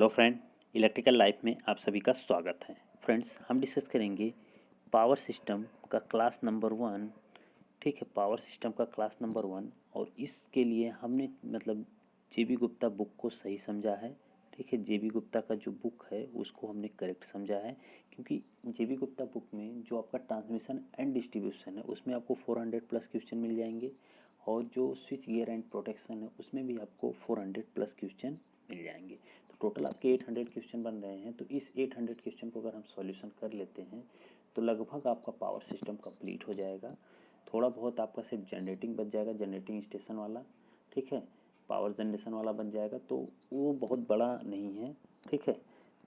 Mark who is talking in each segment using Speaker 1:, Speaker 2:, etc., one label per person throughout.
Speaker 1: Hello friend, electrical life में आप सभी का स्वागत है। फ्रेंड्स, हम डिस्कस करेंगे पावर सिस्टम का क्लास नंबर 1। ठीक है, पावर सिस्टम का क्लास नंबर 1। और इसके लिए हमने जेबी गुप्ता बुक को सही समझा है। ठीक है, जेबी गुप्ता का जो बुक है उसको हमने करेक्ट समझा है, क्योंकि जेबी गुप्ता बुक में जो आपका ट्रांसमिशन एंड डिस्ट्रीब्यूशन है उसमें आपको 400 प्लस क्वेश्चन मिल जाएंगे, और जो स्विच गियर एंड प्रोटेक्शन है उसमें भी आपको 400 प्लस क्वेश्चन मिल जाएंगे। तो टोटल आपके 800 क्वेश्चन बन रहे हैं। तो इस 800 क्वेश्चन को अगर हम सॉल्यूशन कर लेते हैं तो लगभग आपका पावर सिस्टम कंप्लीट हो जाएगा। थोड़ा बहुत आपका सिर्फ जनरेटिंग बच जाएगा, जनरेटिंग स्टेशन वाला। ठीक है, पावर जनरेशन वाला बन जाएगा, तो वो बहुत बड़ा नहीं है। ठीक है,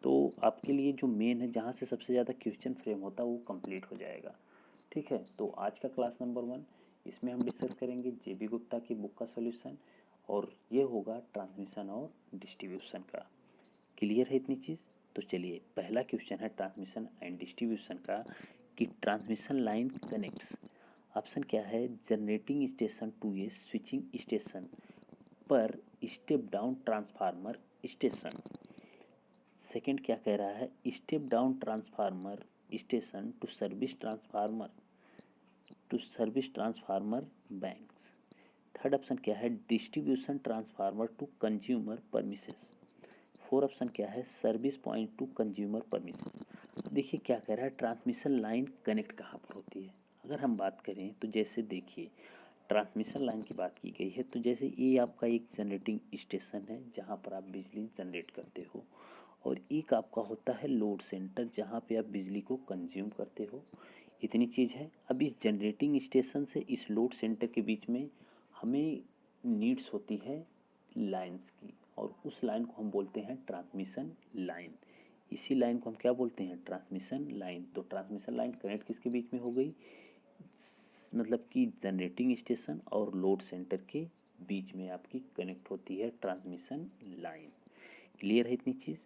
Speaker 1: तो आपके लिए जो मेन है, जहाँ से सबसे ज़्यादा क्वेश्चन फ्रेम होता है, वो कंप्लीट हो जाएगा। ठीक है, तो आज का क्लास नंबर 1, इसमें हम डिस्कस करेंगे जेबी गुप्ता की बुक का सॉल्यूशन, और ये होगा ट्रांसमिशन और डिस्ट्रीब्यूशन का। क्लियर है इतनी चीज़? तो चलिए, पहला क्वेश्चन है ट्रांसमिशन एंड डिस्ट्रीब्यूशन का, कि ट्रांसमिशन लाइन कनेक्ट्स। ऑप्शन क्या है? Generating station to a switching station पर step down transformer station. Second क्या कह रहा है? Step down transformer station to service transformer banks. Third option क्या है? Distribution transformer to consumer premises. Four option क्या है? Service point to consumer premises. देखिए क्या कह रहा है, ट्रांसमिशन लाइन कनेक्ट कहाँ पर होती है। अगर हम बात करें तो जैसे देखिए, ट्रांसमिशन लाइन की बात की गई है, तो जैसे ये आपका एक जनरेटिंग स्टेशन है जहाँ पर आप बिजली जनरेट करते हो, और एक आपका होता है लोड सेंटर जहाँ पे आप बिजली को कंज्यूम करते हो। इतनी चीज़ है। अब इस जनरेटिंग स्टेशन से इस लोड सेंटर के बीच में हमें नीड्स होती है लाइंस की, और उस लाइन को हम बोलते हैं ट्रांसमिशन लाइन। इसी लाइन को हम क्या बोलते हैं? Transmission line. तो ट्रांसमिशन लाइन कनेक्ट किसके बीच में हो गई? कि जनरेटिंग स्टेशन और लोड सेंटर के बीच में आपकी कनेक्ट होती है ट्रांसमिशन लाइन। क्लियर है इतनी चीज़?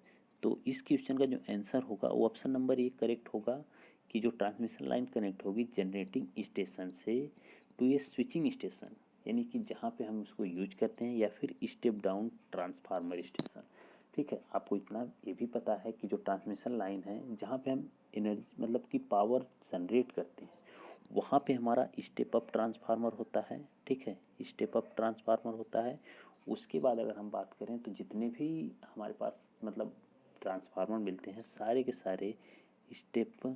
Speaker 1: तो इस क्वेश्चन का जो आंसर होगा वो ऑप्शन नंबर 1 करेक्ट होगा, कि जो ट्रांसमिशन लाइन कनेक्ट होगी जनरेटिंग स्टेशन से टू ए स्विचिंग स्टेशन, यानी कि जहाँ पे हम उसको यूज करते हैं, या फिर स्टेप डाउन ट्रांसफार्मर स्टेशन। ठीक है, आपको इतना ये भी पता है कि जो ट्रांसमिशन लाइन है जहाँ पे हम एनर्जी कि पावर जनरेट करते हैं, वहाँ पे हमारा स्टेप अप ट्रांसफार्मर होता है। ठीक है, स्टेप अप ट्रांसफार्मर होता है। उसके बाद अगर हम बात करें तो जितने भी हमारे पास ट्रांसफार्मर मिलते हैं, सारे के सारे स्टेप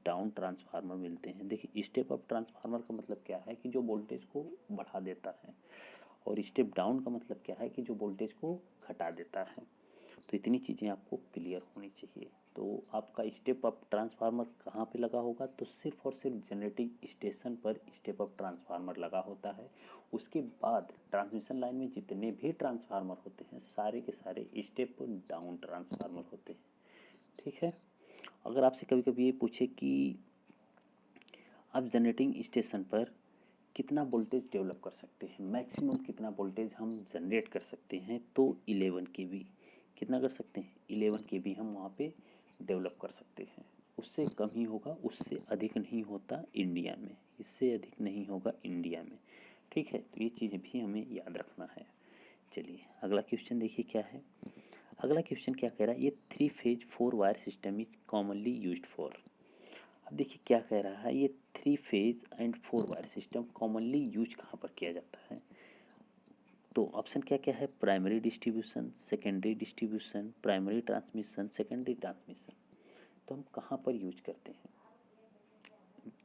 Speaker 1: डाउन ट्रांसफार्मर मिलते हैं। देखिए, स्टेप अप ट्रांसफार्मर का मतलब क्या है? कि जो वोल्टेज को बढ़ा देता है, और स्टेप डाउन का मतलब क्या है? कि जो वोल्टेज को घटा देता है। तो इतनी चीज़ें आपको क्लियर होनी चाहिए। तो आपका स्टेप अप ट्रांसफार्मर कहाँ पे लगा होगा? तो सिर्फ और सिर्फ जनरेटिंग स्टेशन पर स्टेप अप ट्रांसफार्मर लगा होता है। उसके बाद ट्रांसमिशन लाइन में जितने भी ट्रांसफार्मर होते हैं, सारे के सारे स्टेप डाउन ट्रांसफार्मर होते हैं। ठीक है, अगर आपसे कभी कभी ये पूछे कि आप जनरेटिंग स्टेशन पर कितना वोल्टेज डेवलप कर सकते हैं, मैक्सिमम कितना वोल्टेज हम जनरेट कर सकते हैं, तो 11 kV। कितना कर सकते हैं? 11 kV हम वहाँ पे डेवलप कर सकते हैं। उससे कम ही होगा, उससे अधिक नहीं होता इंडिया में, इससे अधिक नहीं होगा इंडिया में। ठीक है, तो ये चीज़ भी हमें याद रखना है। चलिए अगला क्वेश्चन देखिए क्या है। अगला क्वेश्चन क्या कह रहा है? ये 3 phase 4 wire system is commonly used for. अब देखिए क्या कह रहा है, ये 3 phase and 4 wire system commonly use कहाँ पर किया जाता है? तो ऑप्शन क्या क्या है? Primary distribution, secondary distribution, primary transmission, secondary transmission. तो हम कहाँ पर यूज करते हैं?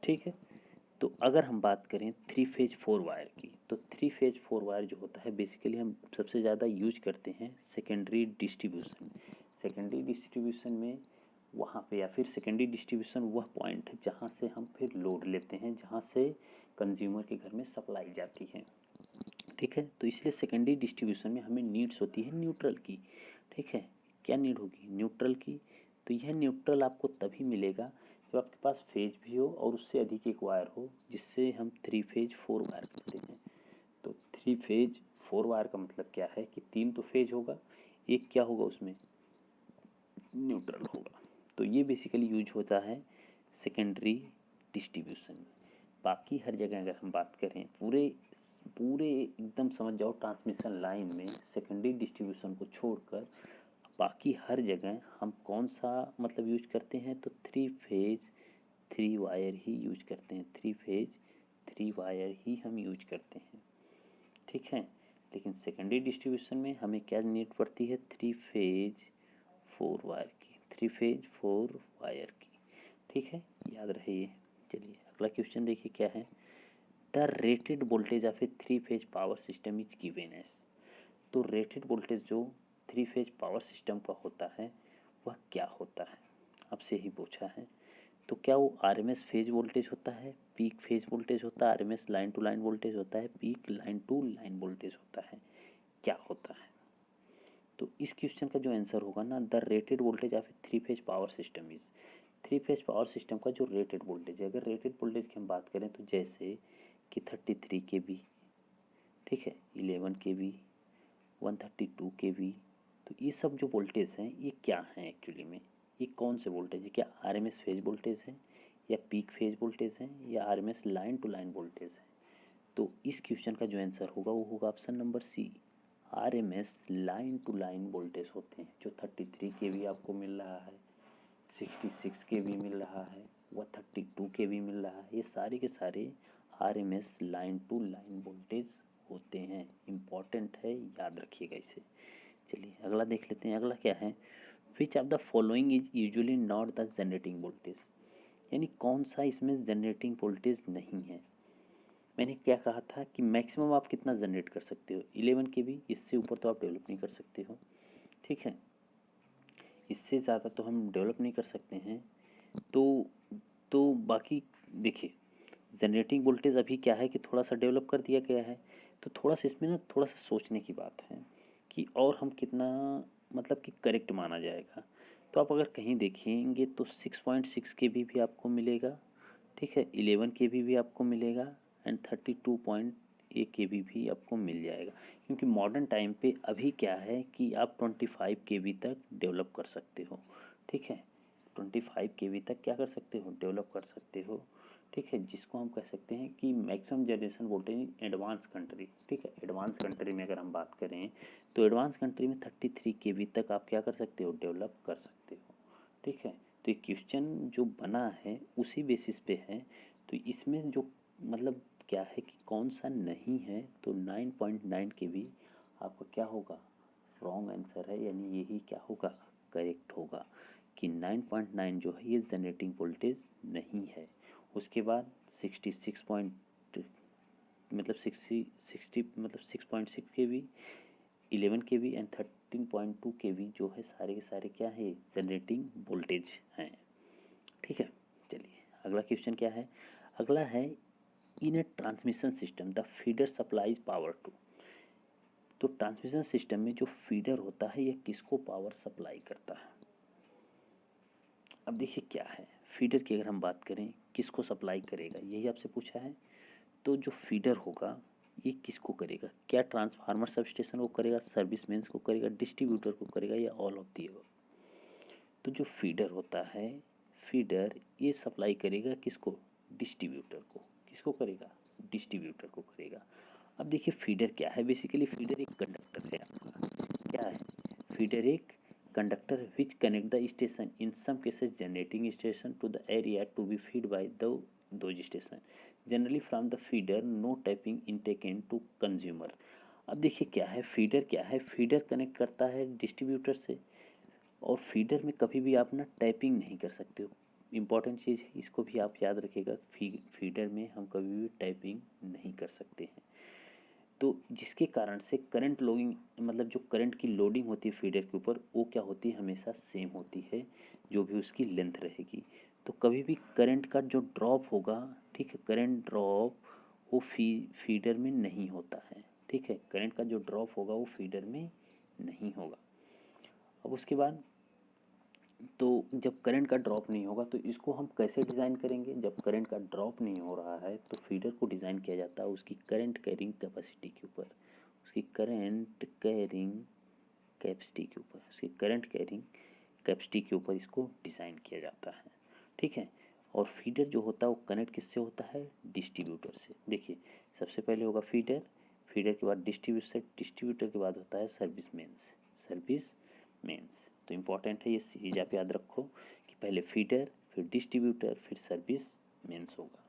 Speaker 1: ठीक है, तो अगर हम बात करें 3 फेज 4 वायर की, तो 3 फेज 4 वायर जो होता है बेसिकली हम सबसे ज़्यादा यूज करते हैं सेकेंडरी डिस्ट्रीब्यूशन। सेकेंडरी डिस्ट्रीब्यूशन में वहाँ पे, या फिर सेकेंडरी डिस्ट्रीब्यूशन वह पॉइंट है जहाँ से हम फिर लोड लेते हैं, जहाँ से कंज्यूमर के घर में सप्लाई जाती है। ठीक है, तो इसलिए सेकेंडरी डिस्ट्रीब्यूशन में हमें नीड्स होती है न्यूट्रल की। ठीक है, क्या नीड होगी? न्यूट्रल की। तो यह न्यूट्रल आपको तभी मिलेगा जब आपके पास फेज भी हो और उससे अधिक एक वायर हो, जिससे हम 3 फेज 4 वायर कहते हैं। तो 3 फेज 4 वायर का मतलब क्या है? कि 3 तो फेज होगा, एक क्या होगा उसमें? न्यूट्रल होगा। तो ये बेसिकली यूज होता है सेकेंडरी डिस्ट्रीब्यूशन में। बाकी हर जगह अगर हम बात करें, पूरे पूरे एकदम समझ जाओ ट्रांसमिशन लाइन में सेकेंडरी डिस्ट्रीब्यूशन को छोड़कर बाकी हर जगह हम कौन सा मतलब यूज करते हैं, तो 3 फेज 3 वायर ही यूज करते हैं, 3 फेज 3 वायर ही हम यूज करते हैं, ठीक है। लेकिन सेकेंडरी डिस्ट्रीब्यूशन में हमें क्या नीड पड़ती है, 3 फेज 4 वायर की, 3 फेज 4 वायर की, ठीक है, याद रहे ये। चलिए अगला क्वेश्चन देखिए क्या है, the rated voltage of a 3 phase power system is given as. तो रेटेड वोल्टेज जो 3 फेज पावर सिस्टम का होता है वह क्या होता है, आपसे ही पूछा है। तो क्या वो आरएमएस फेज वोल्टेज होता है, पीक फेज वोल्टेज होता है, RMS line to line voltage होता है, peak line to line voltage होता है, क्या होता है। तो इस क्वेश्चन का जो आंसर होगा ना, the rated voltage of a 3 phase power system is, 3 phase power system का जो रेटेड वोल्टेज है, अगर रेटेड वोल्टेज की हम बात करें तो जैसे कि 33 kV, ठीक है, 11 kV, 132 kV, तो ये सब जो वोल्टेज हैं ये क्या हैं एक्चुअली में, ये कौन से वोल्टेज है, क्या आरएमएस फेज वोल्टेज है या पीक फेज वोल्टेज है या RMS line to line voltage है। तो इस क्वेश्चन का जो आंसर होगा वो होगा option number C, RMS line to line voltage होते हैं। जो 33 kV आपको मिल रहा है, 66 kV मिल रहा है, 132 kV मिल रहा है, ये सारे के सारे RMS line to line voltage होते हैं। इम्पॉर्टेंट है, याद रखिएगा इसे। चलिए अगला देख लेते हैं, अगला क्या है, which of the following is usually not the generating voltage, यानी कौन सा इसमें जनरेटिंग वोल्टेज नहीं है। मैंने क्या कहा था कि मैक्सिमम आप कितना जनरेट कर सकते हो, 11 kV, इससे ऊपर तो आप डेवलप नहीं कर सकते हो, ठीक है, इससे ज़्यादा तो हम डेवलप नहीं कर सकते हैं। तो बाकी देखिए, जनरेटिंग वोल्टेज अभी क्या है कि थोड़ा सा डेवलप कर दिया गया है, तो थोड़ा सा इसमें ना थोड़ा सा सोचने की बात है कि और हम कितना मतलब कि करेक्ट माना जाएगा। तो आप अगर कहीं देखेंगे तो 6.6 kV भी आपको मिलेगा, ठीक है, 11 kV भी आपको मिलेगा एंड 32.8 kV भी आपको मिल जाएगा। क्योंकि मॉडर्न टाइम पे अभी क्या है कि आप 25 kV तक डेवलप कर सकते हो, ठीक है, 25 kV तक क्या कर सकते हो, डेवलप कर सकते हो, ठीक है, जिसको हम कह सकते हैं कि maximum generation voltage in advance country, ठीक है। एडवांस कंट्री में अगर हम बात करें तो एडवांस कंट्री में 33 kV तक आप क्या कर सकते हो, डेवलप कर सकते हो, ठीक है। तो ये क्वेश्चन जो बना है उसी बेसिस पे है। तो इसमें जो मतलब क्या है कि कौन सा नहीं है, तो 9.9 kV आपका क्या होगा, रॉन्ग आंसर है, यानी यही क्या होगा, करेक्ट होगा कि 9.9 जो है ये जनरेटिंग वोल्टेज नहीं है। उसके बाद 66 पॉइंट मतलब 60 मतलब 6.6 kV, 11 kV एंड 13.2 kV जो है सारे के सारे क्या है, जनरेटिंग वोल्टेज हैं, ठीक है। चलिए अगला क्वेश्चन क्या है, अगला है, in a transmission system the feeder supplies power to. तो ट्रांसमिशन सिस्टम में जो फीडर होता है यह किसको पावर सप्लाई करता है। अब देखिए क्या है, फीडर की अगर हम बात करें किसको सप्लाई करेगा, यही आपसे पूछा है। तो जो फीडर होगा ये किसको करेगा, क्या ट्रांसफार्मर सबस्टेशन को करेगा, सर्विस मेंस को करेगा, डिस्ट्रीब्यूटर को करेगा, या ऑल ऑफ दी अबव। तो जो फीडर होता है, फीडर ये सप्लाई करेगा किसको, डिस्ट्रीब्यूटर को, किसको करेगा, डिस्ट्रीब्यूटर को करेगा। अब देखिए फीडर क्या है, बेसिकली फीडर एक कंडक्टर है आपका, क्या है, फीडर एक conductor which connect the station in some cases generating station to the area to be feed by two station, generally from the feeder no tapping in taken to consumer. अब देखिए क्या है, feeder क्या है, feeder connect करता है distributor से, और फीडर में कभी भी आप ना टैपिंग नहीं कर सकते हो, इम्पॉर्टेंट चीज़ है, इसको भी आप याद रखिएगा, फीडर में हम कभी भी टाइपिंग नहीं कर सकते हैं। तो जिसके कारण से करंट लोडिंग मतलब जो करंट की लोडिंग होती है फीडर के ऊपर वो क्या होती है, हमेशा सेम होती है, जो भी उसकी लेंथ रहेगी। तो कभी भी करंट का जो ड्रॉप होगा, ठीक है, करंट ड्रॉप वो फीडर में नहीं होता है, ठीक है, करंट का जो ड्रॉप होगा वो फीडर में नहीं होगा। अब उसके बाद तो जब करंट का ड्रॉप नहीं होगा तो इसको हम कैसे डिज़ाइन करेंगे, जब करंट का ड्रॉप नहीं हो रहा है तो फीडर को डिज़ाइन किया जाता है उसकी करंट कैरिंग कैपेसिटी के ऊपर, उसकी करंट कैरिंग कैपेसिटी के ऊपर, उसकी करंट कैरिंग कैपेसिटी के ऊपर इसको डिज़ाइन किया जाता है, ठीक है। और फीडर जो होता है वो कनेक्ट किससे होता है, डिस्ट्रीब्यूटर से। देखिए सबसे पहले होगा फीडर, फीडर के बाद डिस्ट्रीब्यूटर, डिस्ट्रीब्यूटर के बाद होता है सर्विस मेंस, सर्विस मेंस, तो इम्पॉर्टेंट है ये सीरीज आप याद रखो कि पहले फीडर, फिर डिस्ट्रीब्यूटर, फिर सर्विस मेंस होगा,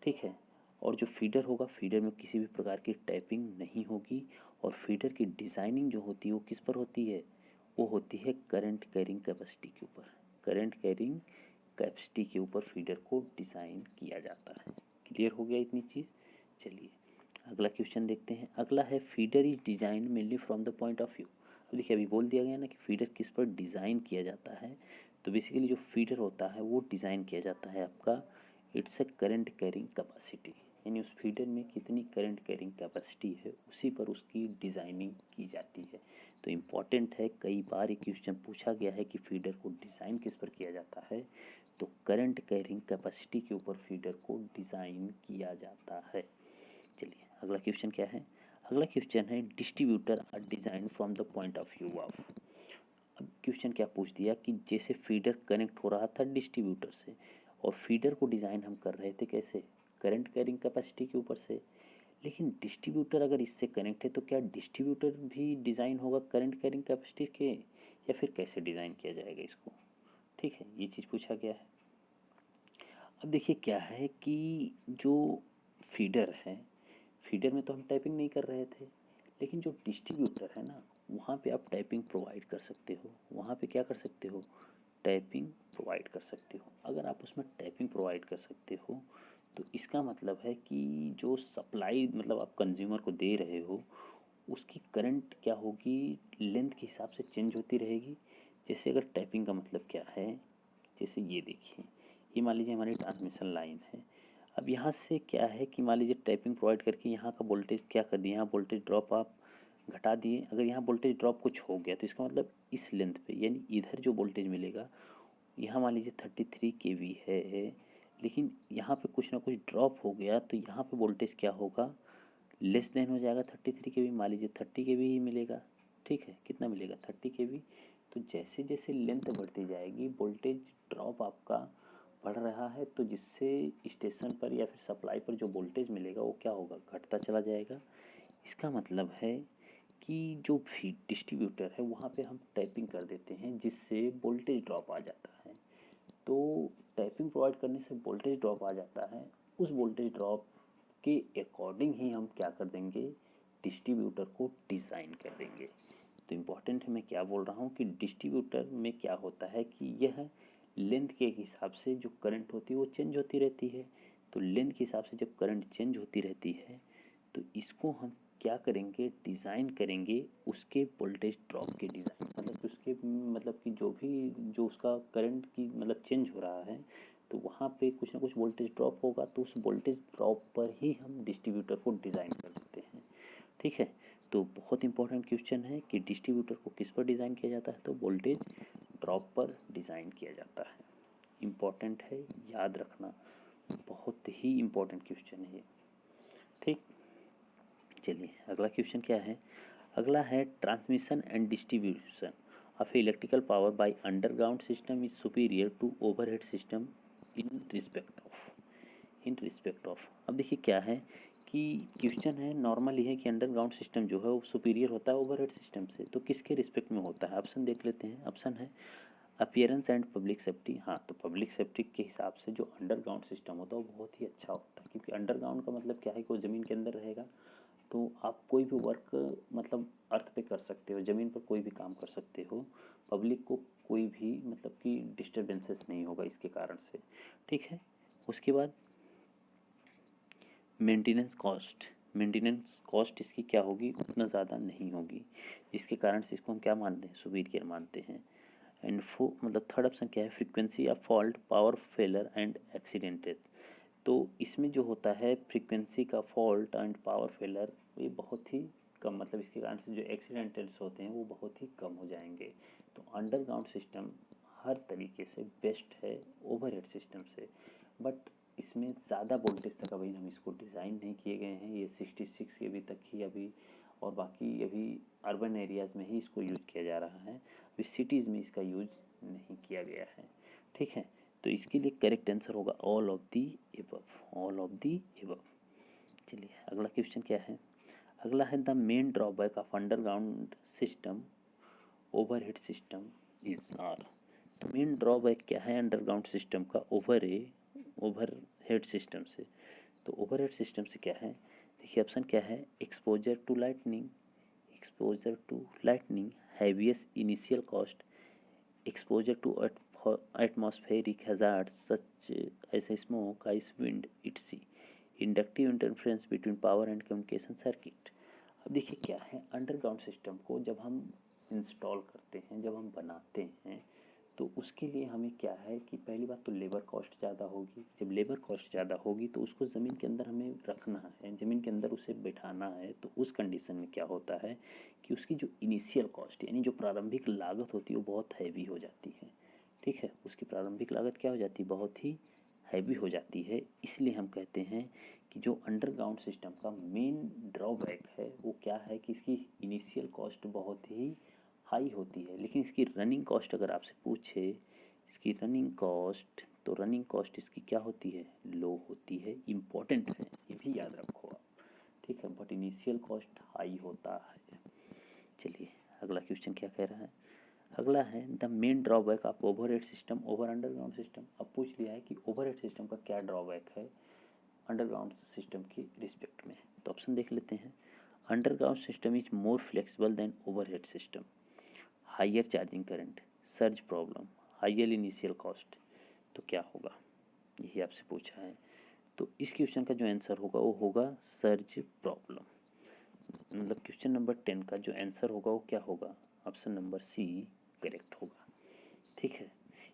Speaker 1: ठीक है। और जो फीडर होगा, फीडर में किसी भी प्रकार की टाइपिंग नहीं होगी, और फीडर की डिज़ाइनिंग जो होती है वो किस पर होती है, वो होती है करंट कैरिंग कैपेसिटी के ऊपर। करंट कैरिंग कैपेसिटी के ऊपर फीडर को डिज़ाइन किया जाता है। क्लियर हो गया इतनी चीज़। चलिए अगला क्वेश्चन देखते हैं। अगला है feeder is design mainly from the point of view. अब देखिए अभी बोल दिया गया ना कि फीडर किस पर डिज़ाइन किया जाता है, तो बेसिकली जो फीडर होता है वो डिज़ाइन किया जाता है आपका, it's a current carrying capacity, यानी उस फीडर में कितनी करंट कैरिंग कैपेसिटी है उसी पर उसकी डिज़ाइनिंग की जाती है। तो इम्पॉर्टेंट है, कई बार ये क्वेश्चन पूछा गया है कि फीडर को डिज़ाइन किस पर किया जाता है, तो करंट कैरिंग कैपेसिटी के ऊपर फीडर को डिज़ाइन किया जाता है। चलिए अगला क्वेश्चन क्या है। अगला क्वेश्चन है distributor are design from the point of view of. अब क्वेश्चन क्या पूछ दिया कि जैसे फीडर कनेक्ट हो रहा था डिस्ट्रीब्यूटर से, और फीडर को डिज़ाइन हम कर रहे थे कैसे, करंट कैरिंग कैपेसिटी के ऊपर से, लेकिन डिस्ट्रीब्यूटर अगर इससे कनेक्ट है तो क्या डिस्ट्रीब्यूटर भी डिज़ाइन होगा करंट कैरिंग कैपेसिटी के, या फिर कैसे डिज़ाइन किया जाएगा इसको, ठीक है, ये चीज़ पूछा गया है। अब देखिए क्या है कि जो फीडर है, फीडर में तो हम टाइपिंग नहीं कर रहे थे, लेकिन जो डिस्ट्रीब्यूटर है ना, वहाँ पे आप टाइपिंग प्रोवाइड कर सकते हो, वहाँ पे क्या कर सकते हो, टाइपिंग प्रोवाइड कर सकते हो। अगर आप उसमें टाइपिंग प्रोवाइड कर सकते हो तो इसका मतलब है कि जो सप्लाई मतलब आप कंज्यूमर को दे रहे हो उसकी करंट क्या होगी, लेंथ के हिसाब से चेंज होती रहेगी। जैसे अगर टाइपिंग का मतलब क्या है, जैसे ये देखिए, ये मान लीजिए हमारी ट्रांसमिशन लाइन है। अब यहाँ से क्या है कि मान लीजिए टाइपिंग प्रोवाइड करके यहाँ का वोल्टेज क्या कर दिए, यहाँ वोल्टेज ड्रॉप आप घटा दिए। अगर यहाँ वोल्टेज ड्रॉप कुछ हो गया तो इसका मतलब इस लेंथ पे, यानी इधर जो वोल्टेज मिलेगा, यहाँ मान लीजिए 33 kV है, लेकिन यहाँ पे कुछ ना कुछ ड्रॉप हो गया तो यहाँ पे वोल्टेज क्या होगा, लेस देन हो जाएगा 33 kV, मान लीजिए 30 kV ही मिलेगा, ठीक है, कितना मिलेगा 30 kV। तो जैसे जैसे लेंथ बढ़ती जाएगी वोल्टेज ड्रॉप आपका बढ़ रहा है, तो जिससे स्टेशन पर या फिर सप्लाई पर जो वोल्टेज मिलेगा वो क्या होगा, घटता चला जाएगा। इसका मतलब है कि जो भी डिस्ट्रीब्यूटर है वहाँ पे हम टैपिंग कर देते हैं जिससे वोल्टेज ड्रॉप आ जाता है। तो टैपिंग प्रोवाइड करने से वोल्टेज ड्रॉप आ जाता है, उस वोल्टेज ड्रॉप के अकॉर्डिंग ही हम क्या कर देंगे, डिस्ट्रीब्यूटर को डिज़ाइन कर देंगे। तो इम्पॉर्टेंट है मैं क्या बोल रहा हूँ कि डिस्ट्रीब्यूटर में क्या होता है कि यह लेंथ के हिसाब से जो करंट होती है वो चेंज होती रहती है। तो लेंथ के हिसाब से जब करंट चेंज होती रहती है तो इसको हम क्या करेंगे, डिज़ाइन करेंगे उसके वोल्टेज ड्रॉप के डिज़ाइन, मतलब कि उसके मतलब कि जो भी जो उसका करंट की मतलब चेंज हो रहा है तो वहाँ पे कुछ ना कुछ वोल्टेज ड्रॉप होगा, तो उस वोल्टेज ड्रॉप पर ही हम डिस्ट्रीब्यूटर को डिज़ाइन कर देते हैं, ठीक है। तो बहुत इंपॉर्टेंट क्वेश्चन है कि डिस्ट्रीब्यूटर को किस पर डिज़ाइन किया जाता है, तो वोल्टेज ड्रॉप पर डिज़ाइन किया जाता है। इम्पॉर्टेंट है, याद रखना, बहुत ही इम्पोर्टेंट क्वेश्चन है ये, ठीक। चलिए अगला क्वेश्चन क्या है। अगला है transmission and distribution of electrical power by underground system is superior to overhead system in respect of. अब देखिए क्या है कि क्वेश्चन है नॉर्मल ही है कि अंडरग्राउंड सिस्टम जो है वो सुपीरियर होता है ओवरहेड सिस्टम से, तो किसके रिस्पेक्ट में होता है, ऑप्शन देख लेते हैं। ऑप्शन है अपीयरेंस एंड पब्लिक सेफ्टी। हाँ, तो पब्लिक सेफ्टी के हिसाब से जो अंडरग्राउंड सिस्टम होता है वो बहुत ही अच्छा होता है, क्योंकि अंडरग्राउंड का मतलब क्या है कि वो ज़मीन के अंदर रहेगा, तो आप कोई भी वर्क मतलब अर्थ पे कर सकते हो, ज़मीन पर कोई भी काम कर सकते हो, पब्लिक को कोई भी मतलब कि डिस्टर्बेंसेस नहीं होगा इसके कारण से, ठीक है। उसके बाद मेंटेनेंस कॉस्ट इसकी क्या होगी, उतना ज़्यादा नहीं होगी, जिसके कारण से इसको हम क्या मानते हैं, सुपीरियर मानते हैं। एंड मतलब थर्ड ऑप्शन क्या है, frequency of fault, power failure and accidents. तो इसमें जो होता है फ्रीक्वेंसी का फॉल्ट एंड पावर फेलर ये बहुत ही कम, मतलब इसके कारण से जो एक्सीडेंटल्स होते हैं वो बहुत ही कम हो जाएंगे। तो अंडरग्राउंड सिस्टम हर तरीके से बेस्ट है ओवरहेड सिस्टम से, बट इसमें ज़्यादा वोल्टेज तक अभी हम इसको डिज़ाइन नहीं किए गए हैं, ये 66 kV तक ही अभी, और बाकी अभी अर्बन एरियाज़ में ही इसको यूज़ किया जा रहा है, अभी सिटीज़ में इसका यूज़ नहीं किया गया है, ठीक है। तो इसके लिए करेक्ट आंसर होगा all of the above, all of the above. चलिए अगला क्वेश्चन क्या है। अगला है the main drawback of underground system overhead system is are. Main drawback क्या है अंडरग्राउंड सिस्टम का ओवरहेड सिस्टम से? तो ओवरहेड सिस्टम से क्या है, देखिए ऑप्शन क्या है, exposure to lightning, heaviest initial cost, exposure to atmospheric hazards such as smoke, ice, wind, etc. Inductive interference between power and communication circuit। अब देखिए क्या है, अंडरग्राउंड सिस्टम को जब हम इंस्टॉल करते हैं, जब हम बनाते हैं, तो उसके लिए हमें क्या है कि पहली बात तो लेबर कॉस्ट ज़्यादा होगी। जब लेबर कॉस्ट ज़्यादा होगी तो उसको ज़मीन के अंदर हमें रखना है, ज़मीन के अंदर उसे बैठाना है, तो उस कंडीशन में क्या होता है कि उसकी जो इनिशियल कॉस्ट यानी जो प्रारंभिक लागत होती है वो बहुत हैवी हो जाती है। ठीक है, उसकी प्रारंभिक लागत क्या हो जाती है, बहुत ही हैवी हो जाती है। इसलिए हम कहते हैं कि जो अंडरग्राउंड सिस्टम का मेन ड्रॉबैक है वो क्या है कि इसकी इनिशियल कॉस्ट बहुत ही हाई होती है, लेकिन इसकी रनिंग कॉस्ट अगर आपसे पूछे इसकी रनिंग कॉस्ट, तो रनिंग कॉस्ट इसकी क्या होती है, लो होती है। इम्पॉर्टेंट है, ये भी याद रखो आप, ठीक है, बट इनिशियल कॉस्ट हाई होता है। चलिए अगला क्वेश्चन क्या कह रहा है, अगला है the main drawback of overhead system over underground system. अब पूछ लिया है कि ओवरहेड सिस्टम का क्या ड्रॉबैक है अंडरग्राउंड सिस्टम की रिस्पेक्ट में। तो ऑप्शन देख लेते हैं, underground system is more flexible than overhead system, higher charging current, surge problem, higher initial cost. तो क्या होगा, यही आपसे पूछा है। तो इस क्वेश्चन का जो आंसर होगा वो होगा सर्ज प्रॉब्लम। मतलब क्वेश्चन नंबर 10 का जो आंसर होगा वो क्या होगा, ऑप्शन नंबर सी करेक्ट होगा। ठीक है,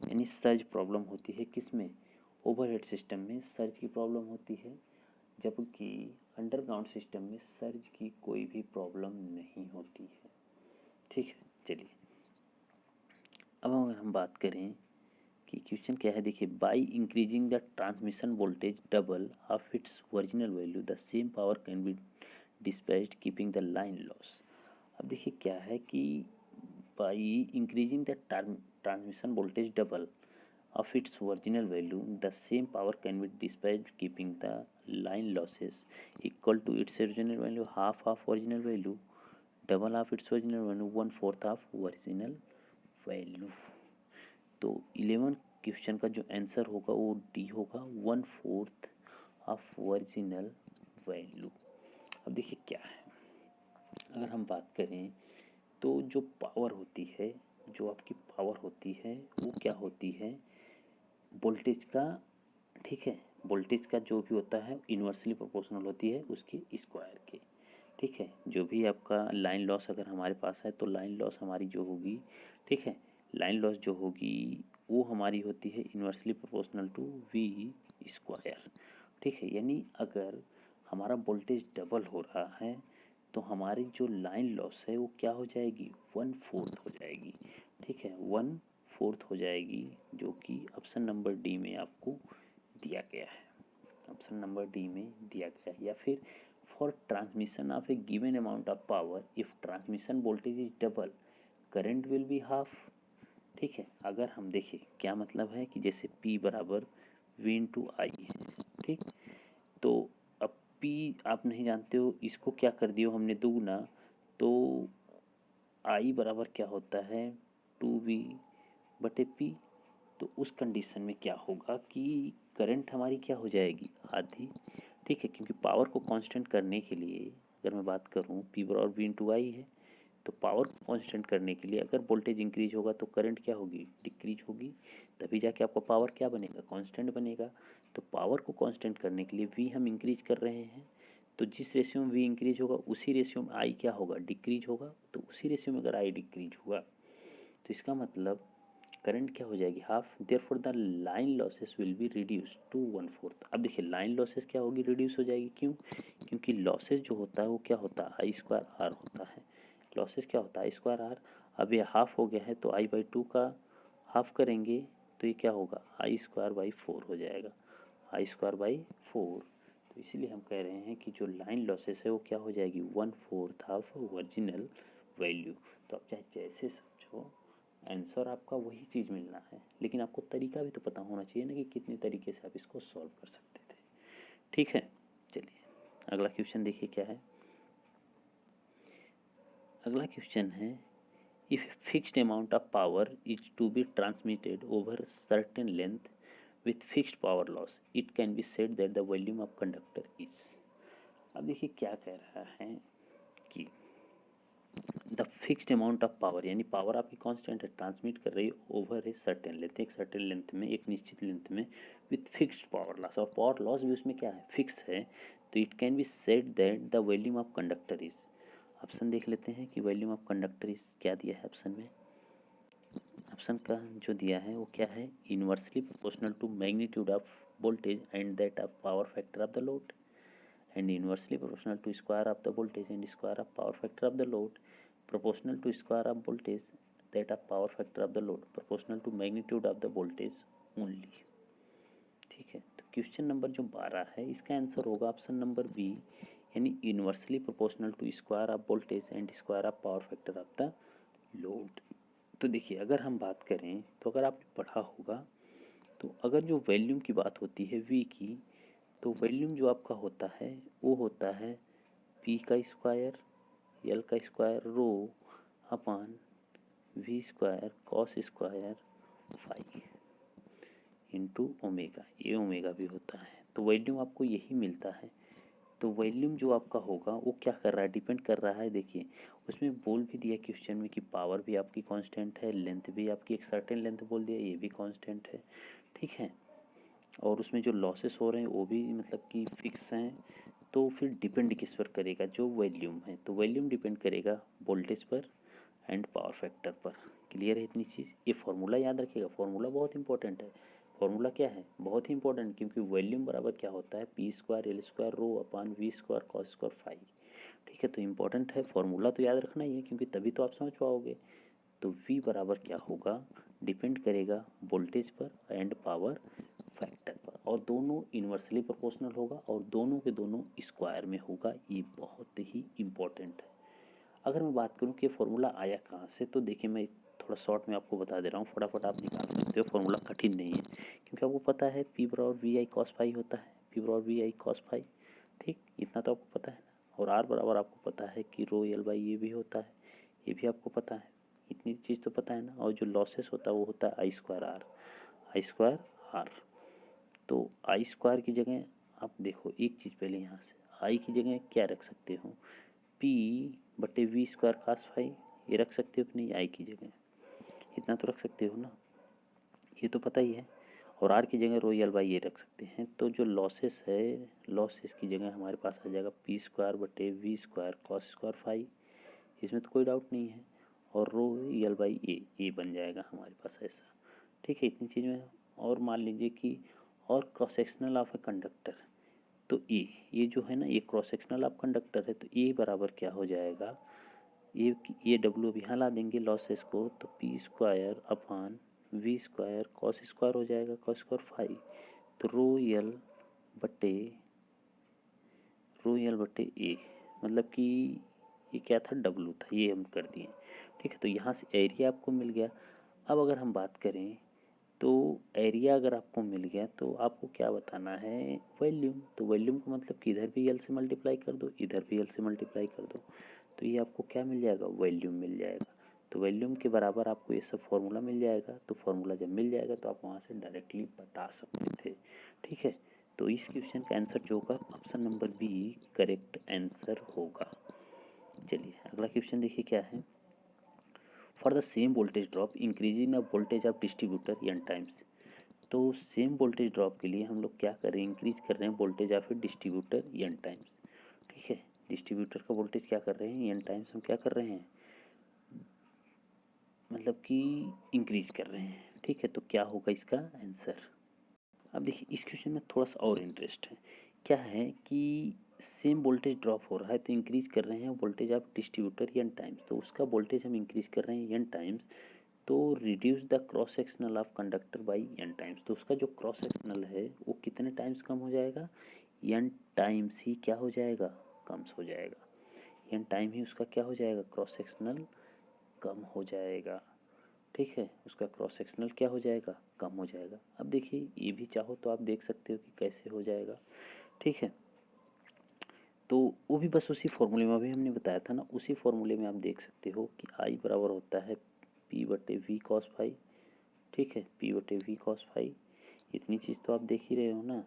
Speaker 1: यानी सर्ज प्रॉब्लम होती है किस में, ओवरहेड सिस्टम में सर्ज की प्रॉब्लम होती है, जबकि अंडरग्राउंड सिस्टम में सर्ज की कोई भी प्रॉब्लम नहीं होती है। ठीक है, चलिए अब अगर हम बात करें कि क्वेश्चन क्या है, देखिए by increasing the transmission voltage double of its original value the same power can be dispatched keeping the line loss. अब देखिए क्या है कि by increasing the transmission voltage double of its original value the same power can be dispatched keeping the line losses equal to its original value, half of original value, double of its original value, 1/4 of original value। तो 11 question का जो answer होगा वो D होगा, 1/4 of original value. अब देखिए क्या है, अगर हम बात करें तो जो पावर होती है, जो आपकी पावर होती है वो क्या होती है, वोल्टेज का, ठीक है, वोल्टेज का जो भी होता है इन्वर्सली प्रोपोर्शनल होती है उसके स्क्वायर के। ठीक है, जो भी आपका लाइन लॉस अगर हमारे पास है तो लाइन लॉस हमारी जो होगी, ठीक है, लाइन लॉस जो होगी वो हमारी होती है inversely proportional to V square. ठीक है, यानी अगर हमारा वोल्टेज डबल हो रहा है तो हमारी जो लाइन लॉस है वो क्या हो जाएगी, 1/4 हो जाएगी। ठीक है, 1/4 हो जाएगी, जो कि ऑप्शन नंबर डी में आपको दिया गया है, ऑप्शन नंबर डी में दिया गया है। या फिर for transmission of A given amount of power if transmission voltage is double current will be half. ठीक है, अगर हम देखें क्या मतलब है कि जैसे P बराबर V इंटू आई है, ठीक, तो अब P आप नहीं जानते हो, इसको क्या कर दियो हमने दुगना, तो I बराबर क्या होता है 2V/P। तो उस कंडीशन में क्या होगा कि करंट हमारी क्या हो जाएगी, आधी। ठीक है, क्योंकि पावर को कांस्टेंट करने के लिए अगर मैं बात करूं P बराबर V इंटू आई है, तो पावर को कांस्टेंट करने के लिए अगर वोल्टेज इंक्रीज होगा तो करंट क्या होगी, डिक्रीज होगी, तभी जाके आपका पावर क्या बनेगा, कांस्टेंट बनेगा। तो पावर को कांस्टेंट करने के लिए V हम इंक्रीज कर रहे हैं, तो जिस रेशियो में V इंक्रीज होगा उसी रेशियो में I क्या होगा, डिक्रीज होगा। तो उसी रेशियो में अगर I डिक्रीज हुआ तो इसका मतलब करंट क्या हो जाएगी, half. Therefore the line losses will be reduce to 1/4। अब देखिए लाइन लॉसेस क्या होगी, रिड्यूस हो जाएगी, क्यों, क्योंकि लॉसेस जो होता है वो क्या होता है, I² R होता है। लॉसेस क्या होता है, I² R। अब ये हाफ हो गया है तो I/2 का हाफ करेंगे तो ये क्या होगा, I²/4 हो जाएगा, I²/4। तो इसीलिए हम कह रहे हैं कि जो लाइन लॉसेस है वो क्या हो जाएगी, 1/4 ऑफ ओरिजिनल वैल्यू। तो आप चाहे जैसे समझो आंसर आपका वही चीज़ मिलना है, लेकिन आपको तरीका भी तो पता होना चाहिए ना कि कितने तरीके से आप इसको सॉल्व कर सकते थे। ठीक है, चलिए अगला क्वेश्चन देखिए क्या है, अगला क्वेश्चन है If a fixed amount of power is to be transmitted over a certain length with fixed power loss, it can be said that the volume of conductor is। अब देखिए क्या कह रहा है कि the fixed amount of power, यानी power आपकी constant है, ट्रांसमिट कर रही है ओवर ए सर्टेन लेंथ, एक सर्टेन लेंथ में, एक निश्चित लेंथ में, विथ फिक्स्ड पावर लॉस, और पावर लॉस भी उसमें क्या है, फिक्स है। तो it can be said that the volume of conductor is. Option देख लेते हैं कि वॉल्यूम ऑफ कंडक्टर इज क्या दिया है ऑप्शन में। ऑप्शन का जो दिया है वो क्या है, inversely proportional to magnitude of voltage and that of power factor of the load, and inversely proportional to square of the voltage and square of power factor of the load, proportional to square of voltage that of power factor of the load, proportional to magnitude of the voltage only। ठीक है, तो question number जो 12 है इसका answer होगा option number B, यानी inversely proportional to square of voltage and square of power factor of the load. तो देखिए अगर हम बात करें तो अगर आपने पढ़ा होगा तो अगर जो वॉल्यूम की बात होती है वी की, तो वॉल्यूम जो आपका होता है वो होता है पी का स्क्वायर एल का square rho upon V square cos square phi into omega, ये ओमेगा भी होता है। तो वॉल्यूम आपको यही मिलता है। तो वॉल्यूम जो आपका होगा वो क्या कर रहा है, डिपेंड कर रहा है। देखिए उसमें बोल भी दिया क्वेश्चन में कि पावर भी आपकी कांस्टेंट है, लेंथ भी आपकी एक सर्टेन लेंथ बोल दिया, ये भी कांस्टेंट है। ठीक है, और उसमें जो लॉसेस हो रहे हैं वो भी मतलब कि फिक्स हैं। तो फिर डिपेंड किस पर करेगा, जो वॉल्यूम है, तो वॉल्यूम डिपेंड करेगा वोल्टेज पर एंड पावर फैक्टर पर। क्लियर है इतनी चीज़। ये फार्मूला याद रखिएगा, फार्मूला बहुत इंपॉर्टेंट है। फार्मूला क्या है, बहुत ही इंपॉर्टेंट, क्योंकि वॉल्यूम बराबर क्या होता है, P square L square rho upon V square cos square phi. ठीक है, तो इंपॉर्टेंट है, फार्मूला तो याद रखना ही है, क्योंकि तभी तो आप समझ पाओगे। तो वी बराबर क्या होगा, डिपेंड करेगा वोल्टेज पर एंड पावर फैक्टर पर, और दोनों इन्वर्सली प्रोपोर्शनल होगा और दोनों के दोनों स्क्वायर में होगा। ये बहुत ही इम्पोर्टेंट है। अगर मैं बात करूं कि फॉर्मूला आया कहाँ से, तो देखिए मैं थोड़ा शॉर्ट में आपको बता दे रहा हूँ, फटाफट आप निकाल सकते हो। फॉर्मूला कठिन नहीं है, क्योंकि आपको पता है पी बराबर वी आई कॉस फाई होता है, पी बराबर वी आई कॉस फाई। ठीक, इतना तो आपको पता है ना। और आर बराबर आपको पता है कि रो एल बाई ये भी होता है, ये भी आपको पता है, इतनी चीज़ तो पता है ना। और जो लॉसेस होता है वो होता है I square R, I square R. तो आई स्क्वायर की जगह आप देखो एक चीज़ पहले यहाँ से, आई की जगह क्या रख सकते हो, पी बटे वी स्क्वायर कास फाई, ये रख सकते हो कि नहीं, आई की जगह इतना तो रख सकते हो ना, ये तो पता ही है। और आर की जगह रोयल बाई ये रख सकते हैं। तो जो लॉसेस है, लॉसेस की जगह हमारे पास आ जाएगा पी स्क्वायर बटे V square cos square phi, इसमें तो कोई डाउट नहीं है। और रो यल बाई ए बन जाएगा हमारे पास ऐसा। ठीक है, इतनी चीज़ में। और मान लीजिए कि और cross sectional of a conductor, तो ये जो है ना, ये क्रॉस सेक्शनल ऑफ कंडक्टर है, तो ए बराबर क्या हो जाएगा, ये डब्ल्यू भी यहाँ ला देंगे लॉसेस को, तो P square upon V square cos square हो जाएगा, कॉस स्क्वायर फाई। तो बटे रो यल बटे ए, मतलब कि ये क्या था, डब्ल्यू था, ये हम कर दिए। ठीक है, तो यहाँ से एरिया आपको मिल गया। अब अगर हम बात करें तो एरिया अगर आपको मिल गया तो आपको क्या बताना है, वॉल्यूम। तो वॉल्यूम का मतलब कि इधर भी एल से मल्टीप्लाई कर दो, इधर भी एल से मल्टीप्लाई कर दो, तो ये आपको क्या मिल जाएगा, वॉल्यूम मिल जाएगा। तो वॉल्यूम के बराबर आपको ये सब फॉर्मूला मिल जाएगा। तो फॉर्मूला जब मिल जाएगा तो आप वहाँ से डायरेक्टली बता सकते थे। ठीक है, तो इस क्वेश्चन का आंसर जो होगा option number B correct answer होगा। चलिए अगला क्वेश्चन देखिए क्या है। For the same voltage drop increasing the voltage of distributor N times. तो सेम वोल्टेज ड्रॉप के लिए हम लोग क्या कर रहे हैं, इंक्रीज कर रहे हैं voltage of a distributor N times. ठीक है, डिस्ट्रीब्यूटर का वोल्टेज क्या कर रहे हैं, एन टाइम्स हम क्या कर रहे हैं, मतलब कि इंक्रीज कर रहे हैं। ठीक है, तो क्या होगा इसका आंसर। अब देखिए इस क्वेश्चन में थोड़ा सा और इंटरेस्ट है, क्या है कि सेम वोल्टेज ड्रॉप हो रहा है, तो इंक्रीज कर रहे हैं voltage of distributor N times, तो उसका वोल्टेज हम इंक्रीज कर रहे हैं एन टाइम्स। तो reduce the cross sectional of conductor by N times, तो उसका जो क्रॉस सेक्शनल है वो कितने टाइम्स कम हो जाएगा, एन टाइम्स ही क्या हो जाएगा, कम हो जाएगा। एन टाइम ही उसका क्या हो जाएगा, क्रॉस सेक्शनल कम हो जाएगा। ठीक है, उसका क्रॉस सेक्शनल क्या हो जाएगा, कम हो जाएगा। अब देखिए ये भी चाहो तो आप देख सकते हो कि कैसे हो जाएगा। ठीक है, तो वो भी बस उसी फॉर्मूले में अभी हमने बताया था ना, उसी फॉर्मूले में आप देख सकते हो कि आई बराबर होता है पी बटे वी कॉस फाई। ठीक है, पी बटे वी कॉस फाई, इतनी चीज़ तो आप देख ही रहे हो ना।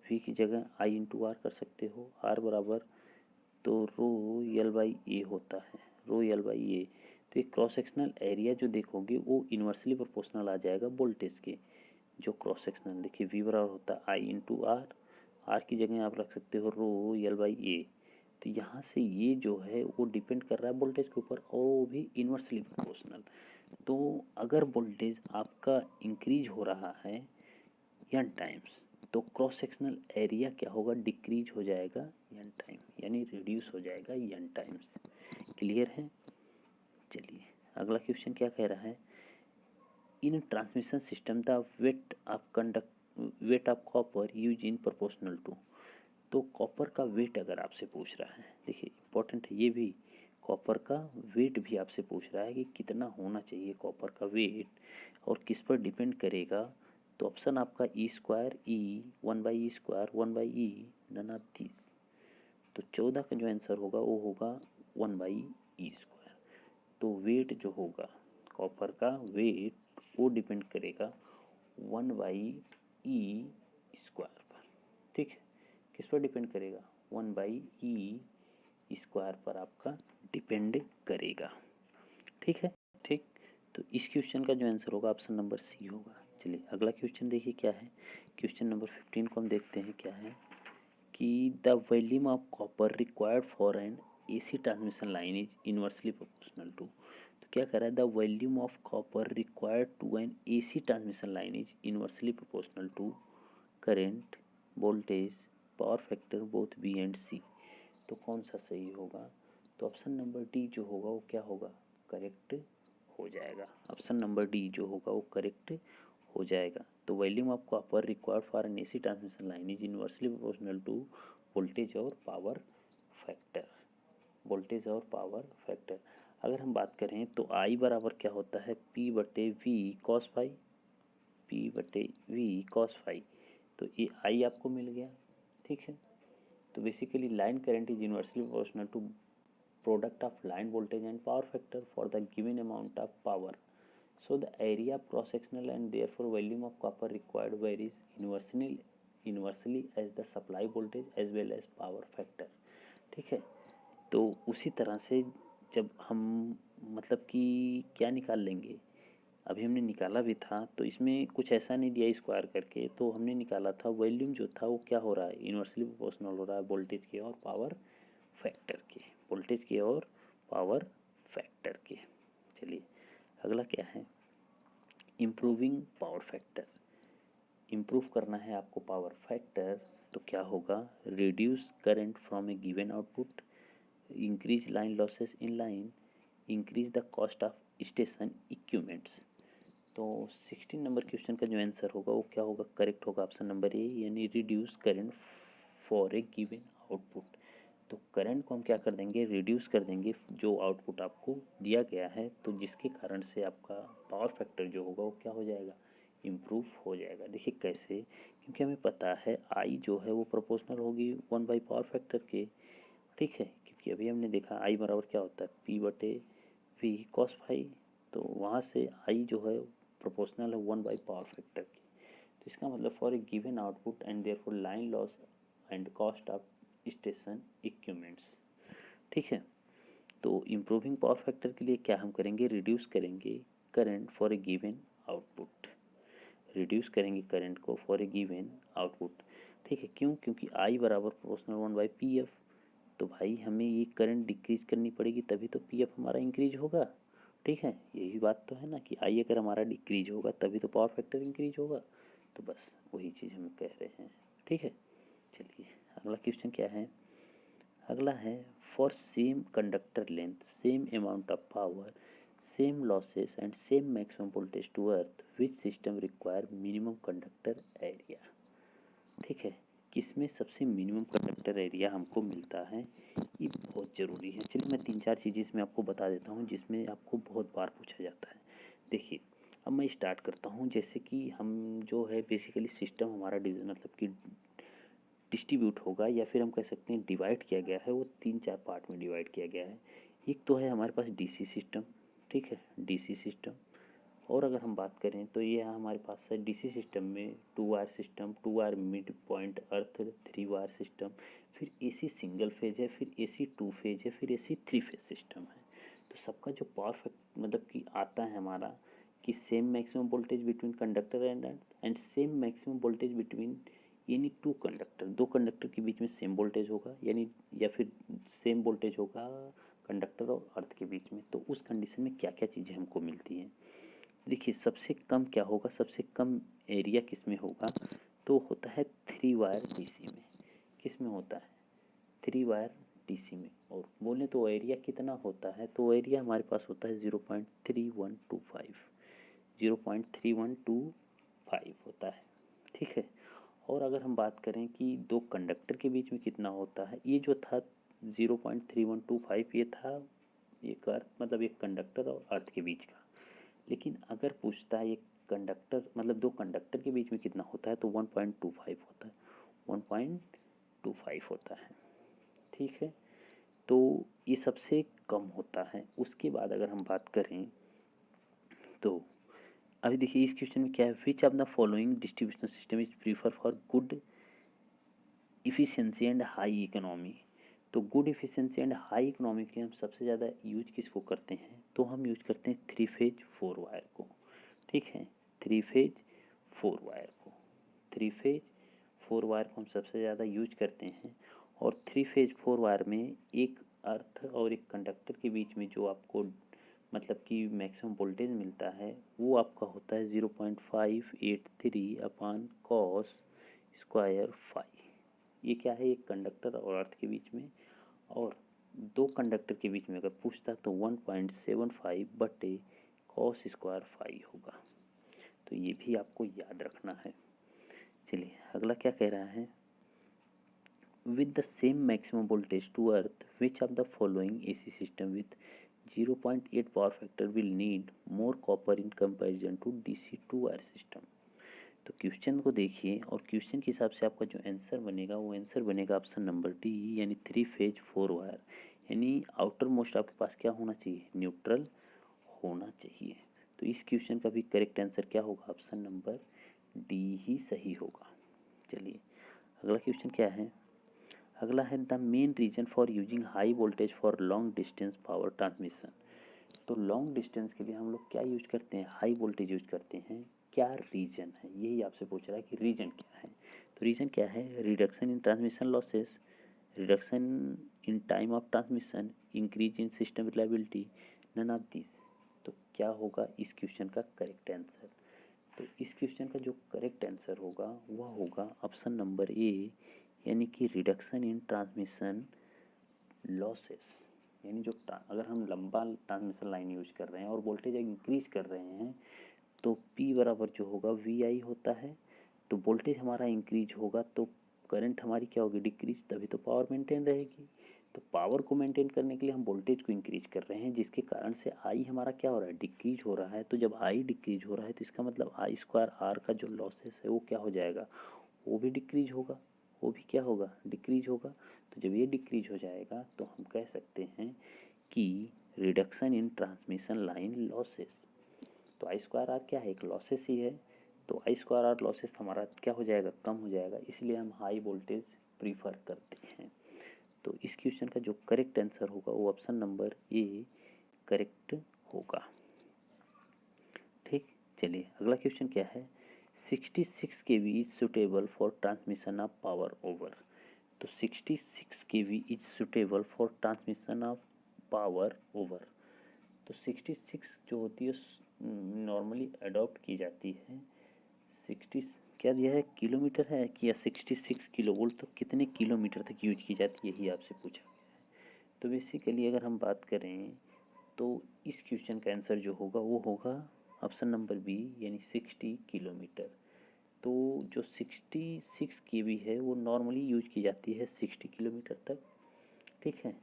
Speaker 1: वी की जगह आई इंटू आर कर सकते हो, आर बराबर तो रो यल बाई ए होता है, रो यल बाई ए। तो ये क्रॉस सेक्शनल एरिया जो देखोगे वो इन्वर्सली प्रोपोर्शनल आ जाएगा वोल्टेज के। जो क्रॉस सेक्शनल देखिए वी बराबर होता है आई इंटू आर, आर की जगह आप रख सकते हो रो यल बाई ए। तो यहाँ से ये जो है वो डिपेंड कर रहा है वोल्टेज के ऊपर, और वो भी इन्वर्सली प्रोपोर्शनल। तो अगर वोल्टेज आपका इंक्रीज हो रहा है एन टाइम्स, तो क्रॉस सेक्शनल एरिया क्या होगा, डिक्रीज हो जाएगा एन टाइम, यानी रिड्यूस हो जाएगा एन टाइम्स। क्लियर है? चलिए अगला क्वेश्चन क्या कह रहा है, in transmission system the weight of copper use in proportional to. तो कॉपर का वेट अगर आपसे पूछ रहा है, देखिए इंपॉर्टेंट है ये भी, कॉपर का वेट भी आपसे पूछ रहा है कि कितना होना चाहिए कॉपर का वेट, और किस पर डिपेंड करेगा। तो ऑप्शन आपका E square E, 1/e square 1/e, none of this. तो 14 का जो आंसर होगा वो होगा 1/e स्क्वायर। तो वेट जो होगा कॉपर का वेट वो डिपेंड करेगा 1/e स्क्वायर पर। ठीक है, किस पर डिपेंड करेगा, 1/e स्क्वायर पर आपका डिपेंड करेगा। ठीक है, ठीक। तो इस क्वेश्चन का जो आंसर होगा ऑप्शन नंबर सी होगा। चलिए अगला क्वेश्चन देखिए क्या है, क्वेश्चन नंबर 15 को हम देखते हैं क्या है कि the volume of copper required for an AC transmission line is inversely proportional to. तो क्या कह रहा है, the volume of copper required to an AC transmission line is inversely proportional to current, voltage, power factor both B and C. तो कौन सा सही होगा, तो ऑप्शन नंबर डी जो होगा वो क्या होगा, करेक्ट हो जाएगा। ऑप्शन नंबर डी जो होगा वो करेक्ट हो जाएगा। तो volume of copper required for an AC transmission line is inversely proportional to voltage और पावर फैक्टर, वोल्टेज और पावर फैक्टर। अगर हम बात करें तो आई बराबर क्या होता है, पी बटे वी कॉस फाई, पी बटे वी कॉस फाई। तो ये आई आपको मिल गया। ठीक है, तो basically line current is inversely proportional to product of line voltage and power factor for the given amount of power. So the area of cross sectional and therefore volume of copper required varies inversely as the supply voltage as well as power factor. ठीक है, तो उसी तरह से जब हम मतलब कि क्या निकाल लेंगे, अभी हमने निकाला भी था तो इसमें कुछ ऐसा नहीं दिया स्क्वायर करके, तो हमने निकाला था वॉल्यूम जो था वो क्या हो रहा है, इन्वर्सली प्रोपोर्शनल हो रहा है वोल्टेज के और पावर फैक्टर के, वोल्टेज के और पावर फैक्टर के। चलिए अगला क्या है, इम्प्रूविंग पावर फैक्टर। इम्प्रूव करना है आपको पावर फैक्टर, तो क्या होगा, reduce current from A given output, increase line losses in line, increase the cost of station equipments. तो 16 नंबर क्वेश्चन का जो आंसर होगा वो क्या होगा, करेक्ट होगा ऑप्शन नंबर ए, यानी reduce current for a given output. तो करंट को हम क्या कर देंगे, रिड्यूस कर देंगे जो आउटपुट आपको दिया गया है, तो जिसके कारण से आपका पावर फैक्टर जो होगा वो क्या हो जाएगा, इम्प्रूव हो जाएगा। देखिए कैसे, क्योंकि हमें पता है आई जो है वो प्रोपोर्शनल होगी 1 पावर फैक्टर के। ठीक है, क्योंकि अभी हमने देखा आई बराबर क्या होता है, पी बटे वी कॉस फाई। तो वहाँ से आई जो है प्रोपोर्शनल है 1 पावर फैक्टर की। तो इसका मतलब for a given output and therefore line loss and cost of station equipments. ठीक है, तो इम्प्रूविंग पावर फैक्टर के लिए क्या हम करेंगे, रिड्यूस करेंगे current for a given output, reduce करेंगे करंट को फॉर ए गिवन आउटपुट। ठीक है, क्यों, क्योंकि आई बराबर प्रोपोर्शनल 1/pf। तो भाई हमें ये करंट डिक्रीज करनी पड़ेगी तभी तो पी एफ हमारा इंक्रीज होगा। ठीक है, यही बात तो है ना कि आई अगर हमारा डिक्रीज होगा तभी तो पावर फैक्टर इंक्रीज होगा। तो बस वही चीज़ हम कह रहे हैं। ठीक है, चलिए अगला क्वेश्चन क्या है, अगला है for same conductor length same amount of power same losses and same maximum voltage to earth which system require minimum conductor area. ठीक है, किसमें सबसे मिनिमम कंडक्टर एरिया हमको मिलता है, ये बहुत ज़रूरी है। चलिए मैं 3-4 चीज़ें इसमें आपको बता देता हूँ जिसमें आपको बहुत बार पूछा जाता है। देखिए अब मैं स्टार्ट करता हूँ, जैसे कि हम जो है बेसिकली सिस्टम हमारा मतलब कि डिस्ट्रीब्यूट होगा, या फिर हम कह सकते हैं डिवाइड किया गया है, वो 3-4 पार्ट में डिवाइड किया गया है। एक तो है हमारे पास डीसी सिस्टम, ठीक है, डीसी सिस्टम। और अगर हम बात करें तो ये हमारे पास है डीसी सिस्टम में 2 wire system, 2 wire mid point earth, 3 wire system, फिर एसी सिंगल फेज है, फिर एसी 2 फेज है, फिर एसी 3 फेज सिस्टम है। तो सबका जो पावर मतलब कि आता है हमारा कि same maximum voltage between conductor and same maximum voltage between यानी 2 कंडक्टर, 2 कंडक्टर के बीच में सेम वोल्टेज होगा, यानी या फिर सेम वोल्टेज होगा कंडक्टर और अर्थ के बीच में। तो उस कंडीशन में क्या क्या चीज़ें हमको मिलती हैं? देखिए सबसे कम क्या होगा, सबसे कम एरिया किस में होगा, तो होता है 3 वायर डीसी में। किस में होता है? 3 वायर डीसी में। और बोले तो एरिया कितना होता है, तो एरिया हमारे पास होता है 0.3125, 0.3125 होता है, ठीक है। और अगर हम बात करें कि 2 कंडक्टर के बीच में कितना होता है, ये जो था 0.3125 ये था एक अर्थ मतलब एक कंडक्टर और अर्थ के बीच का। लेकिन अगर पूछता है एक कंडक्टर मतलब 2 कंडक्टर के बीच में कितना होता है, तो 1.25 होता है, 1.25 होता है, ठीक है। तो ये सबसे कम होता है। उसके बाद अगर हम बात करें तो अभी देखिए इस क्वेश्चन में क्या है, which of the following distribution system is prefer for good efficiency and high economy. तो good efficiency and high economy के लिए हम सबसे ज़्यादा यूज किसको करते हैं, तो हम यूज करते हैं 3 फेज 4 वायर को, ठीक है, 3 फेज 4 वायर को, 3 फेज 4 वायर को हम सबसे ज़्यादा यूज करते हैं। और 3 फेज 4 वायर में एक अर्थ और एक कंडक्टर के बीच में जो आपको मतलब कि मैक्सिमम वोल्टेज मिलता है वो आपका होता है 0.583 अपॉन कॉस स्क्वायर फाई। ये क्या है, एक कंडक्टर और अर्थ के बीच में, और 2 कंडक्टर के बीच में अगर पूछता तो 1.75 बटे कॉस स्क्वायर फाई होगा। तो ये भी आपको याद रखना है। चलिए अगला क्या कह रहा है, with the same maximum voltage to earth which of the following AC system with 0.8 power factor will need more copper in comparison to DC 2 wire system। तो क्वेश्चन को देखिए और क्वेश्चन के हिसाब से आपका जो आंसर बनेगा वो आंसर बनेगा ऑप्शन नंबर डी, यानी 3 फेज 4 वायर, यानी आउटर मोस्ट आपके पास क्या होना चाहिए, न्यूट्रल होना चाहिए। तो इस क्वेश्चन का भी करेक्ट आंसर क्या होगा, ऑप्शन नंबर डी ही सही होगा। चलिए अगला क्वेश्चन क्या है, अगला है the main reason for using high voltage for long distance power transmission. तो लॉन्ग डिस्टेंस के लिए हम लोग क्या यूज करते हैं, हाई वोल्टेज यूज करते हैं, क्या रीजन है, यही आपसे पूछ रहा है कि रीजन क्या है। तो रीजन क्या है, reduction in transmission losses, reduction in time of transmission, increase in system reliability, none of this. तो क्या होगा इस क्वेश्चन का करेक्ट आंसर, तो इस क्वेश्चन का जो करेक्ट आंसर होगा वह होगा ऑप्शन नंबर ए, यानी कि रिडक्शन इन ट्रांसमिशन लॉसेस। यानी जो अगर हम लंबा ट्रांसमिशन लाइन यूज कर रहे हैं और वोल्टेज इंक्रीज कर रहे हैं तो P बराबर जो होगा VI होता है। तो वोल्टेज हमारा इंक्रीज होगा तो करंट हमारी क्या होगी, डिक्रीज, तभी तो पावर मेंटेन रहेगी। तो पावर को मेंटेन करने के लिए हम वोल्टेज को इंक्रीज कर रहे हैं, जिसके कारण से आई हमारा क्या हो रहा है, डिक्रीज हो रहा है। तो जब आई डिक्रीज हो रहा है तो इसका मतलब आई स्क्वायर आर का जो लॉसेस है वो क्या हो जाएगा, वो भी डिक्रीज होगा, वो भी क्या होगा, डिक्रीज होगा। तो जब ये डिक्रीज हो जाएगा तो हम कह सकते हैं कि reduction in transmission line losses. तो आई स्क्वायर आर क्या है, एक लॉसेस ही है। तो आई स्क्वायर आर लॉसेस हमारा क्या हो जाएगा, कम हो जाएगा, इसलिए हम हाई वोल्टेज प्रीफर करते हैं। तो इस क्वेश्चन का जो करेक्ट आंसर होगा वो ऑप्शन नंबर ए करेक्ट होगा, ठीक। चलिए अगला क्वेश्चन क्या है, 66 kV is suitable for transmission of power over. तो 66 kV is suitable for transmission of power over. तो 66 जो होती है नॉर्मली अडॉप्ट की जाती है 60, क्या यह है किलोमीटर है कि या 66 किलो वोल्ट, तो कितने किलोमीटर तक यूज की जाती है यही आपसे पूछा गया है। तो बेसिकली अगर हम बात करें तो इस क्वेश्चन का आंसर जो होगा वो होगा ऑप्शन नंबर बी, यानी 60 किलोमीटर। तो जो 66 केवी है वो नॉर्मली यूज की जाती है 60 किलोमीटर तक, ठीक है।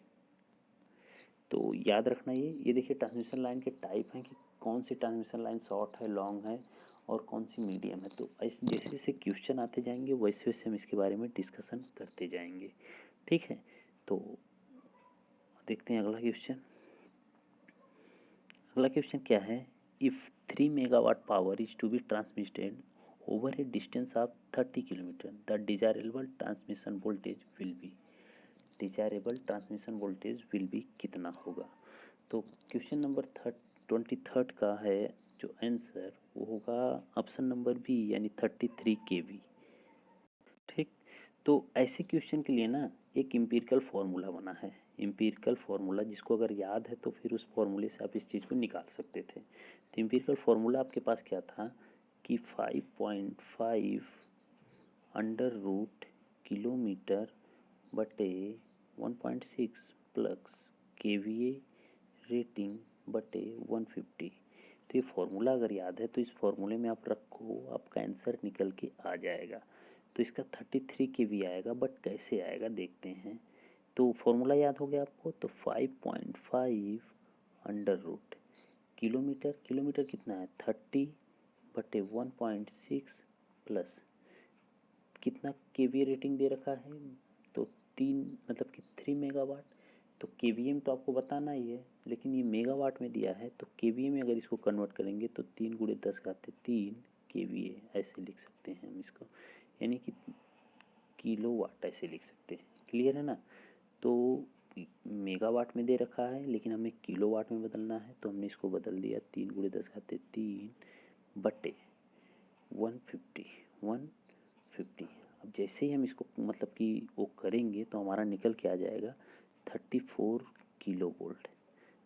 Speaker 1: तो याद रखना ये देखिए ट्रांसमिशन लाइन के टाइप हैं कि कौन सी ट्रांसमिशन लाइन शॉर्ट है, लॉन्ग है, और कौन सी मीडियम है। तो ऐसे जैसे जैसे क्वेश्चन आते जाएंगे वैसे वैसे हम इसके बारे में डिस्कशन करते जाएंगे, ठीक है। तो देखते हैं अगला क्वेश्चन। अगला क्वेश्चन क्या है, if 3 megawatt power is to be transmitted over a distance of 30 kilometre the desirable transmission voltage will be, desirable transmission voltage will be कितना होगा। तो क्वेश्चन नंबर 23 का है जो आंसर वो होगा ऑप्शन नंबर बी यानी 33 kV, ठीक। तो ऐसे क्वेश्चन के लिए ना एक एम्पिरिकल फार्मूला बना है, एम्पिरिकल फार्मूला जिसको अगर याद है तो फिर उस फार्मूले से आप इस चीज़ को निकाल सकते थे। तो एम्पिरिकल फार्मूला आपके पास क्या था कि 5.5 अंडर रूट किलोमीटर बटे 1.6 प्लस KVA रेटिंग बटे 150। तो ये फार्मूला अगर याद है तो इस फार्मूले में आप रखो, आपका आंसर निकल के आ जाएगा। तो इसका 33 kV आएगा, बट कैसे आएगा देखते हैं। तो फार्मूला याद हो गया आपको, तो 5.5 अंडर रूट किलोमीटर, किलोमीटर कितना है 30 बटे 1.6 प्लस कितना KVA रेटिंग दे रखा है, तो 3 मतलब कि 3 मेगावाट। तो KVA में तो आपको बताना ही है, लेकिन ये मेगावाट में दिया है तो KVA में अगर इसको कन्वर्ट करेंगे तो 3 × 10⁻³ KVA ऐसे लिख सकते हैं हम इसको, यानी कि किलोवाट ऐसे लिख सकते हैं। क्लियर है ना। तो मेगावाट में दे रखा है लेकिन हमें किलोवाट में बदलना है, तो हमने इसको बदल दिया 3 × 10⁻³ बटे 150। अब जैसे ही हम इसको मतलब कि वो करेंगे तो हमारा निकल के आ जाएगा 34 kilo volt,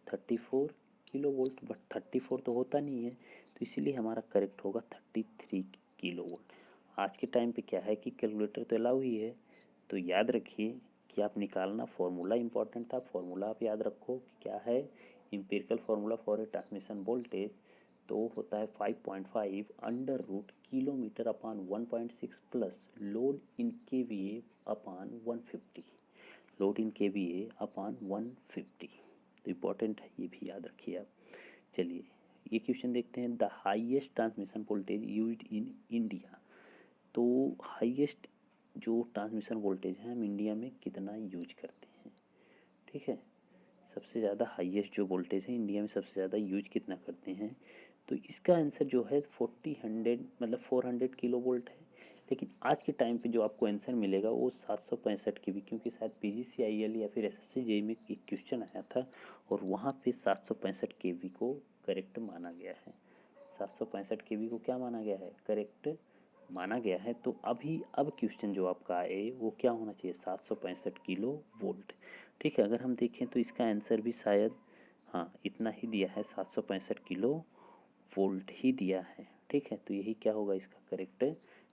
Speaker 1: 34 kilo volt. But 34 तो होता नहीं है, तो इसीलिए हमारा करेक्ट होगा 33 किलो वोल्ट। आज के टाइम पे क्या है कि कैलकुलेटर तो अलाउ ही है, तो याद रखिए कि आप निकालना, फार्मूला इंपॉर्टेंट था, फार्मूला आप याद रखो कि क्या है, empirical formula for a transmission voltage तो होता है 5.5 under root kilometre upon 1.6 plus load in KVA upon 150, load in KVA upon 150। तो इम्पोर्टेंट है, ये भी याद रखिए आप। चलिए ये क्वेश्चन देखते हैं, the highest transmission voltage used in India. तो हाईएस्ट जो ट्रांसमिशन वोल्टेज है हम इंडिया में कितना यूज करते हैं, ठीक है। सबसे ज़्यादा हाईएस्ट जो वोल्टेज है इंडिया में सबसे ज़्यादा यूज कितना करते हैं, तो इसका आंसर जो है 400 किलो वोल्ट है। लेकिन आज के टाइम पे जो आपको आंसर मिलेगा वो 765 kV, क्योंकि शायद PGCIL या फिर SSC JEE में एक क्वेश्चन आया था और वहाँ पे 765 kV को करेक्ट माना गया है, 765 kV को क्या माना गया है, करेक्ट माना गया है। तो अब क्वेश्चन जो आपका आए वो क्या होना चाहिए, 765 किलो वोल्ट, ठीक है। अगर हम देखें तो इसका आंसर भी शायद हाँ इतना ही दिया है, 765 किलो वोल्ट ही दिया है, ठीक है। तो यही क्या होगा, इसका करेक्ट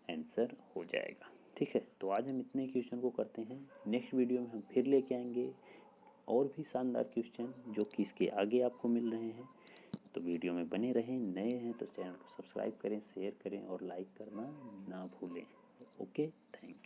Speaker 1: आंसर हो जाएगा, ठीक है। तो आज हम इतने क्वेश्चन को करते हैं, नेक्स्ट वीडियो में हम फिर लेके आएंगे और भी शानदार क्वेश्चन जो कि इसके आगे आपको मिल रहे हैं। तो वीडियो में बने रहें, नए हैं तो चैनल को सब्सक्राइब करें, शेयर करें और लाइक करना ना भूलें। Okay, thank you.